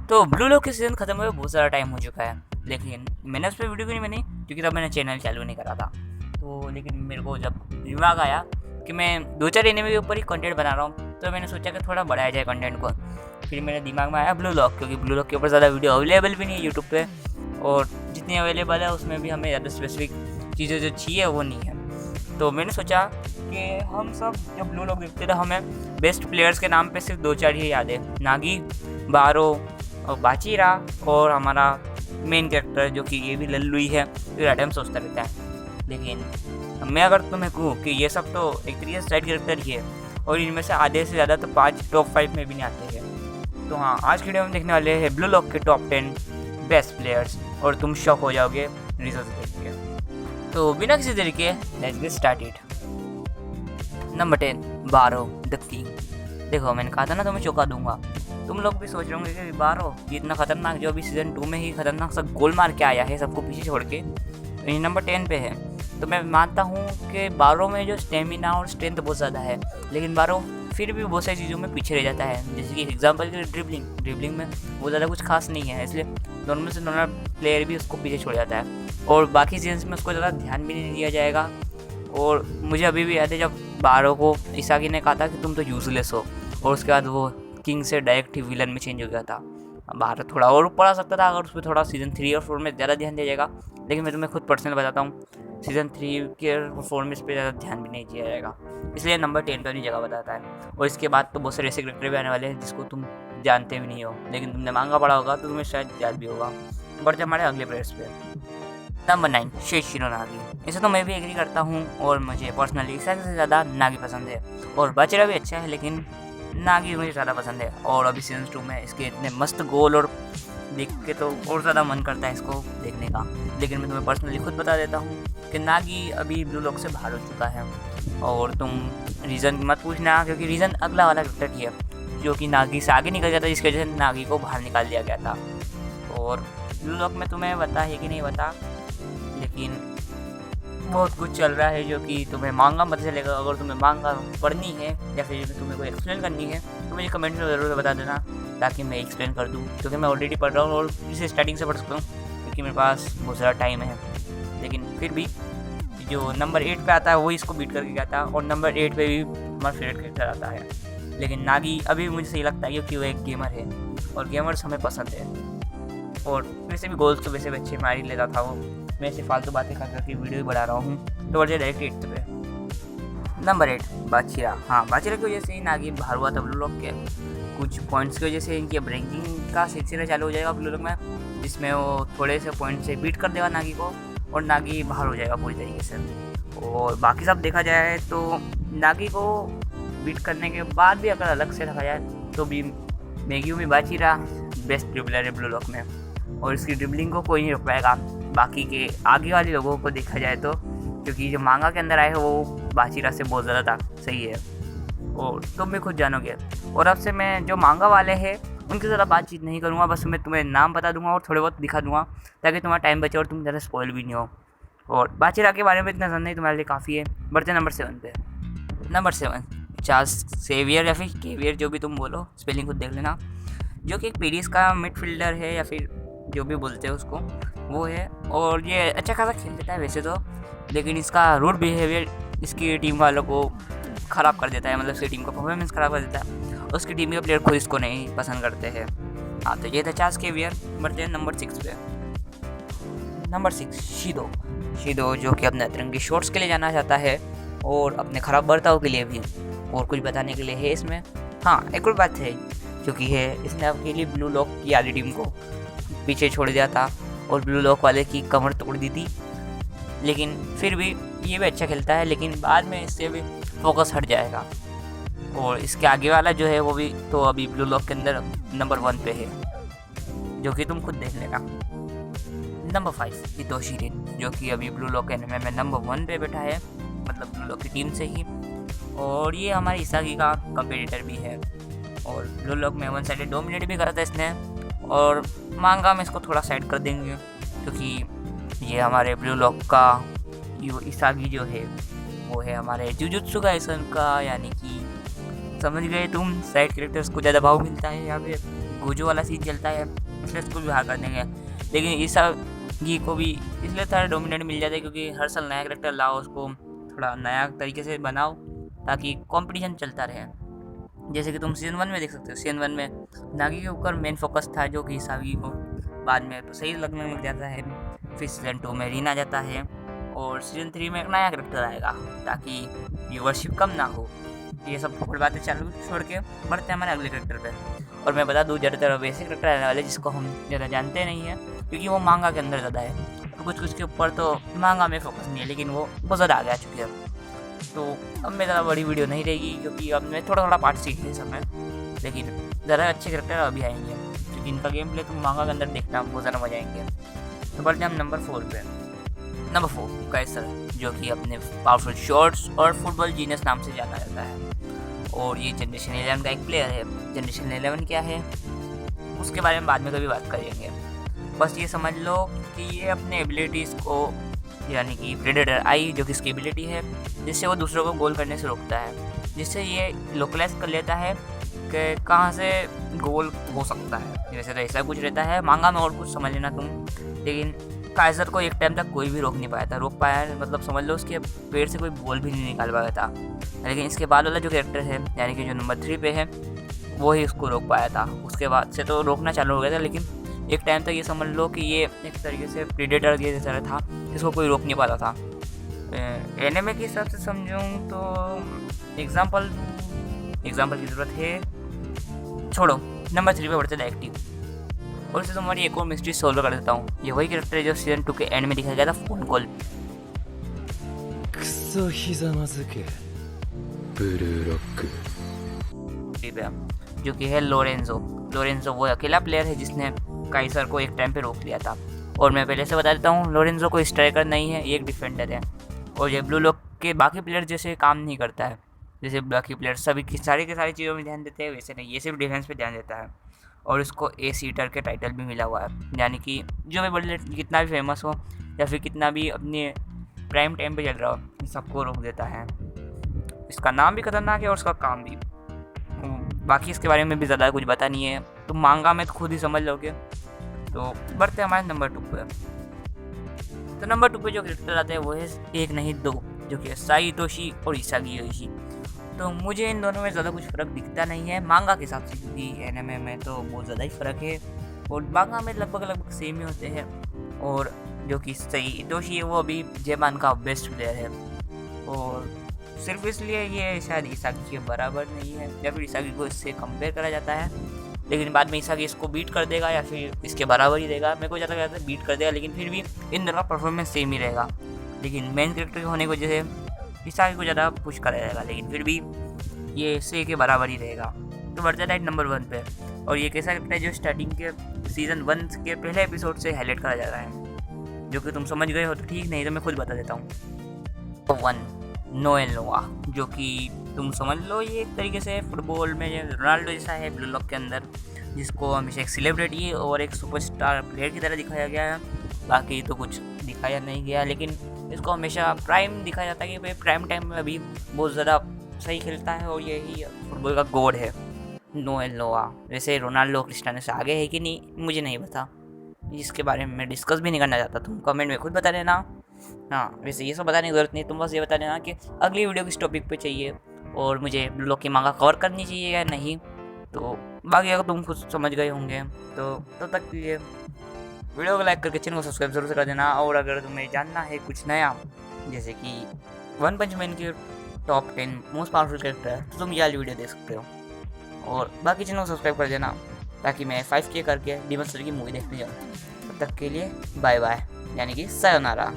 तो blue lock के season ख़त्म हुए बहुत सारा टाइम हो चुका है, लेकिन मैंने उस पर वीडियो क्यों नहीं बनी, क्योंकि तब मैंने चैनल चालू नहीं करा था। तो लेकिन मेरे को जब दिमाग आया कि मैं 2-4 एनिमे के ऊपर ही कंटेंट बना रहा हूँ, तो मैंने सोचा कि थोड़ा बढ़ाया जाए कंटेंट को। फिर मेरे दिमाग में आया ब्लू लॉक, क्योंकि ब्लू लॉक के ऊपर ज़्यादा वीडियो अवेलेबल भी नहीं है यूट्यूब पे, और जितनी अवेलेबल है उसमें भी हमें ज़्यादा स्पेसिफिक चीज़ें जो चाहिए वो नहीं है। तो मैंने सोचा कि हम सब जब ब्लू लॉक देखते थे हमें बेस्ट प्लेयर्स के नाम पे सिर्फ 2-4 ही याद है, नागी, बारो और बाचीरा, और हमारा मेन कैरेक्टर जो कि ये भी लल्लुई है, फिर आइटम सोचता रहता है। लेकिन मैं अगर तुम्हें कहूँ कि ये सब तो एक तरीके से साइड कैरेक्टर ही है, और इनमें से आधे से ज़्यादा तो 5 टॉप 5 में भी नहीं आते हैं। तो हाँ, आज की वीडियो में देखने वाले हैं ब्लू लॉक के टॉप 10 बेस्ट प्लेयर्स, और तुम शॉक हो जाओगे रिजल्ट देख के। तो बिना किसी तरीके लेट्स गेट स्टार्टेड। नंबर 10, बारो द किंग। देखो, मैंने कहा था ना तुम्हें चौंका दूंगा। तुम लोग भी सोच रहे होंगे कि बारो ये इतना खतरनाक, जो अभी सीजन 2 में ही खतरनाक सा गोल मार के आया है सबको पीछे छोड़ के, तो ये नंबर 10 पे है। तो मैं मानता हूँ कि बारो में जो स्टेमिना और स्ट्रेंथ बहुत ज़्यादा है, लेकिन बारो फिर भी बहुत सारी चीज़ों में पीछे रह जाता है। जैसे कि एग्जाम्पल के ड्रिबलिंग में वो ज़्यादा कुछ खास नहीं है, इसलिए नॉर्मल से नॉर्मल प्लेयर भी उसको पीछे छोड़ जाता है, और बाकी सीजन्स में उसको ज़्यादा ध्यान भी नहीं दिया जाएगा। और मुझे अभी भी याद है जब बारो को इसागी ने कहा था कि तुम तो यूजलेस हो, और उसके बाद वो किंग से डायरेक्ट ही विलन में चेंज हो गया था। बारो थोड़ा और ऊपर आ सकता था अगर उस पर थोड़ा सीज़न 3 और 4 में ज़्यादा ध्यान दिया जाएगा, लेकिन मैं तुम्हें खुद पर्सनल बताता हूँ, सीज़न 3 के परफॉर्मेंस पे ज़्यादा ध्यान भी नहीं दिया जाएगा, इसलिए नंबर 10 पर अपनी जगह बताता है। और इसके बाद तो बहुत सारे ऐसे करेक्टर भी आने वाले हैं जिसको तुम जानते भी नहीं हो, लेकिन तुमने मांगा पड़ा होगा तो तुम्हें शायद याद भी होगा। बढ़ते हमारे अगले प्लेयर्स पे। नंबर 9, शेशिरो नागी। इसे तो मैं भी एग्री करता हूँ, और मुझे पर्सनली इसागी से ज़्यादा नागी पसंद है, और बाचेरा भी अच्छा है, लेकिन नागी मुझे ज़्यादा पसंद है। और अभी सीजन 2 में इसके इतने मस्त गोल और देख के तो और ज़्यादा मन करता है इसको देखने का। लेकिन मैं तुम्हें पर्सनली खुद बता देता हूँ कि नागी अभी ब्लू लॉक से बाहर हो चुका है, और तुम रीज़न मत पूछना, क्योंकि रीज़न अगला वाला कैरेक्टर ही है जो कि नागी से आगे निकल गया था, जिसकी वजह से नागी को बाहर निकाल दिया गया था। और ब्लू लॉक में तुम्हें पता है कि नहीं पता, लेकिन बहुत कुछ चल रहा है जो कि तुम्हें मांगा पता चलेगा। अगर तुम्हें मांगा पढ़नी है या फिर तुम्हें कोई एक्सप्लेन करनी है तो मुझे कमेंट में ज़रूर बता देना, ताकि मैं एक्सप्लेन कर दूँ, क्योंकि मैं ऑलरेडी पढ़ रहा हूँ और इसे स्टार्टिंग से पढ़ सकता हूँ, क्योंकि मेरे पास बहुत ज़्यादा टाइम है। लेकिन फिर भी जो नंबर 8 पे आता है वही इसको बीट करके गया था, और नंबर 8 पे भी हमारा फेवरेट कैरेक्टर आता है। लेकिन नागी अभी मुझे सही लगता है क्योंकि वो एक गेमर है, और गेमर्स हमें पसंद है, और वैसे भी गोल्स तो वैसे अच्छे मार ही लेता था वो। मैं ऐसे फालतू बातें कर करके वीडियो ही बढ़ा रहा हूँ, तो बढ़िया डायरेक्ट 8 पे। नंबर 8, बाचीरा। हाँ, बाचीरा की वजह से ही नागी बाहर हुआ था ब्लू लॉक के। कुछ पॉइंट्स की वजह से इनकी अब रैंकिंग का सिलसिला चालू हो जाएगा ब्लू लॉक में, जिसमें वो थोड़े से पॉइंट से बीट कर देगा नागी को, और नागी बाहर हो जाएगा पूरी तरीके से। और बाकी सब देखा जाए तो नागी को बीट करने के बाद भी अगर अलग से रखा जाए तो भी मैगियो में बाचीरा बेस्ट ड्रिबलर है ब्लू लॉक में, और इसकी ड्रिबलिंग को कोई नहीं रोक पाएगा बाकी के आगे वाले लोगों को देखा जाए तो, क्योंकि जो मांगा के अंदर आए हैं वो बाचीरा से बहुत ज़्यादा सही है, और तुम भी खुद जानोगे। और अब से मैं जो मांगा वाले हैं उनकी ज़्यादा बातचीत नहीं करूँगा, बस मैं तुम्हें नाम बता दूंगा और थोड़े बहुत दिखा दूंगा, ताकि तुम्हारा टाइम बचे और तुम ज़्यादा स्पॉइल भी नहीं हो। और बाचीरा के बारे में इतना जानना ही तुम्हारे लिए काफ़ी है। बढ़ते नंबर 7 पे। नंबर 7, चार्ल्स सेवियर या फिर केवियर, जो भी तुम बोलो, स्पेलिंग खुद देख लेना, जो कि एक पेरिस का मिडफील्डर है या फिर जो भी बोलते हैं उसको, वो है। और ये अच्छा खासा खेल लेता है वैसे तो, लेकिन इसका रूड बिहेवियर इसकी टीम वालों को ख़राब कर देता है, मतलब इसकी टीम का परफॉर्मेंस ख़राब कर देता है। उसकी टीम के प्लेयर खुद इसको नहीं पसंद करते हैं। हाँ, तो ये था चार्ल्स केवियर। बढ़ते हैं नंबर 6 पे। नंबर 6, शीदो, जो कि अपने अतरंगी शॉट्स के लिए जाना चाहता है, और अपने ख़राब बर्ताव के लिए भी, और कुछ बताने के लिए है इसमें। हाँ, एक और बात है जो कि है, इसने अकेले ब्लू लॉक की आधी टीम को पीछे छोड़ दिया था, और ब्लू लॉक वाले की कमर तोड़ दी थी। लेकिन फिर भी ये भी अच्छा खेलता है, लेकिन बाद में इससे भी फोकस हट जाएगा। और इसके आगे वाला जो है वो भी तो अभी ब्लू लॉक के अंदर नंबर 1 पे है, जो कि तुम खुद देख लेना। नंबर 5, हितोशी रिन, जो कि अभी ब्लू लॉक एनिमे में नंबर 1 पे बैठा है, मतलब ब्लू लॉक की टीम से ही। और ये हमारे इसागी का कंपेटिटर भी है, और ब्लू लॉक में 1 साइडेड डोमिनेट भी करा था इसने, और मांगा में इसको थोड़ा साइड कर देंगे, क्योंकि ये हमारे ब्लू लॉक का इसागी जो है वो है हमारे जुजुत्सु काइसन का, यानी कि समझ गए तुम, साइड कैरेक्टर्स को ज़्यादा भाव मिलता है यहाँ पे गोजो वाला सीन चलता है, इसलिए इसको भी बाहर कर देंगे। लेकिन इसागी को भी इसलिए थोड़ा डोमिनेट मिल जाता है क्योंकि हर साल नया कैरेक्टर लाओ, उसको थोड़ा नया तरीके से बनाओ ताकि कंपटीशन चलता रहे। जैसे कि तुम सीज़न 1 में देख सकते हो, सीज़न 1 में नागी के ऊपर मेन फोकस था जो कि इसागी को बाद में सही लगने लग जाता है। फिर सीज़न 2 में रीन आ जाता है और सीज़न 3 में एक नया कैरेक्टर आएगा ताकि व्यूअरशिप कम ना हो। ये सब फोकट बातें चालू छोड़ के बढ़ते हैं हमारे अगले कैरेक्टर पे। और मैं बता दूँ ज़्यादातर वैसे कैरेक्टर आने वाले जिसको हम ज़्यादा जानते नहीं हैं क्योंकि वो मांगा के अंदर ज़्यादा है, तो कुछ के ऊपर तो मांगा में फोकस नहीं है, लेकिन वो बहुत ज़्यादा आगे आ चुके हैं। तो अब मैं ज़्यादा बड़ी वीडियो नहीं रहेगी क्योंकि अब मैं थोड़ा पार्ट सीख है समय, लेकिन ज़्यादा अच्छे कैरेक्टर अभी आएंगे क्योंकि इनका गेम प्ले तुम मांगा के अंदर देखना बहुत ज़्यादा मजा आएंगे। तो बढ़ते हैं हम नंबर 4 पे। नंबर 4 काइसर, जो कि अपने पावरफुल शॉट्स और फुटबॉल जीनियस नाम से जाना जाता है और ये जनरेशन 11 का एक प्लेयर है। जनरेशन 11 क्या है उसके बारे में बाद में कभी बात करेंगे। बस ये समझ लो कि ये अपने एबिलिटीज़ को, यानी कि प्रेडेटर आई जो कि इसकी एबिलिटी है जिससे वो दूसरों को गोल करने से रोकता है, जिससे ये लोकलाइज कर लेता है कि कहाँ से गोल हो सकता है। वैसे तो ऐसा कुछ रहता है मांगा में, और कुछ समझ लेना तुम। लेकिन काइजर को एक टाइम तक कोई भी रोक नहीं पाया था। रोक पाया है मतलब समझ लो उसके पेट से कोई बॉल भी नहीं निकाल पाया था। लेकिन इसके बाद वाला जो कैरेक्टर है, यानी कि जो नंबर 3 पे है, वो ही उसको रोक पाया था। उसके बाद से तो रोकना चालू हो गया था, लेकिन एक टाइम तक ये समझ लो कि ये एक तरीके से प्रीडेटर के जैसा था, इसको कोई रोक नहीं पाता था। एनिमे के हिसाब से समझूँ तो एग्जाम्पल की ज़रूरत है, छोड़ो। नंबर 3 पे बढ़ते थे एक्टिव, और इससे तुम्हारी एक और मिस्ट्री सोल्व कर देता हूँ। ये वही कैरेक्टर है जो सीजन 2 के एंड में दिखाया गया था, फोन कॉल, जो कि है लोरेंजो वो अकेला प्लेयर है जिसने काइसर को एक टाइम पे रोक लिया था। और मैं पहले से बता देता हूँ, लोरेंजो कोई स्ट्राइकर नहीं है, ये एक डिफेंडर है और ये ब्लू लॉक के बाकी प्लेयर जैसे काम नहीं करता है। जैसे बाकी प्लेयर सभी की सारी चीज़ों में ध्यान देते हैं, वैसे नहीं, ये सिर्फ डिफेंस पे ध्यान देता है। और इसको ए सीटर के टाइटल भी मिला हुआ है, यानी कि जो भी बड़े कितना भी फेमस हो या फिर कितना भी अपने प्राइम टाइम पे चल रहा हो, सबको रोक देता है। इसका नाम भी खतरनाक है और उसका काम भी। बाकी इसके बारे में भी ज़्यादा कुछ पता नहीं है, तो मांगा में तो खुद ही समझ लोगे। तो बढ़ते हैं हमारे नंबर 2 पे। तो नंबर 2 पे जो कैरेक्टर आते हैं वो है एक नहीं दो, जो कि साइटोशी और इसागी योशी। तो मुझे इन दोनों में ज़्यादा कुछ फ़र्क दिखता नहीं है मांगा के हिसाब से, क्योंकि एनिमे में तो बहुत ज़्यादा ही फ़र्क है और मांगा में लगभग सेम ही होते हैं। और जो कि साइटोशी है वो अभी जेपान का बेस्ट प्लेयर है और सिर्फ इसलिए ये शायद इसागी के बराबर नहीं है या फिर इसागी को इससे कंपेयर करा जाता है, लेकिन बाद में इसागी इसको बीट कर देगा या फिर इसके बराबर ही देगा। मेरे को ज़्यादा कहता है बीट कर देगा, लेकिन फिर भी इन दोनों का परफॉर्मेंस सेम ही रहेगा। लेकिन मेन कैरेक्टर होने की वजह से इसागी को ज़्यादा पुश करा जाएगा, लेकिन फिर भी ये से के बराबर ही रहेगा। तो बढ़ जाता है नंबर 1 पे, और ये कैसा कैरेक्टर है जो स्टार्टिंग के सीज़न 1 के पहले एपिसोड से हाईलाइट करा जा रहा है, जो कि तुम समझ गए हो तो ठीक, नहीं तो मैं खुद बता देता हूँ। 1 नोएल नोआ, जो कि तुम समझ लो ये एक तरीके से फुटबॉल में रोनाल्डो जैसा है ब्लू लॉक के अंदर, जिसको हमेशा एक सेलिब्रिटी और एक सुपरस्टार प्लेयर की तरह दिखाया गया है। बाकी तो कुछ दिखाया नहीं गया, लेकिन इसको हमेशा प्राइम दिखाया जाता है कि भाई प्राइम टाइम में अभी बहुत ज़्यादा सही खेलता है और यही फुटबॉल का गॉड है नोएल नोआ। वैसे रोनाल्डो क्रिस्टियानो से आगे है कि नहीं मुझे नहीं पता, इसके बारे में मैं डिस्कस भी नहीं करना चाहता, तुम कमेंट में खुद बता देना। हाँ, वैसे ये सब बताने की ज़रूरत नहीं, तुम बस ये बता देना कि अगली वीडियो किस टॉपिक पे चाहिए और मुझे ब्लू लॉक की मांगा कवर करनी चाहिए या नहीं। तो बाकी अगर तुम खुद समझ गए होंगे तो तब तक के लिए वीडियो को लाइक करके चैनल को सब्सक्राइब जरूर से कर देना। और अगर तुम्हें जानना है कुछ नया, जैसे कि वन पंच मैन के टॉप 10 मोस्ट पावरफुल कैरेक्टर है, तो तुम ये वाली वीडियो देख सकते हो। और बाकी चैनल को सब्सक्राइब कर देना ताकि मैं 5K करके डीमन स्लेयर की मूवी देखने जाऊँ। तब तक के लिए बाय बाय, यानी कि सायोनारा।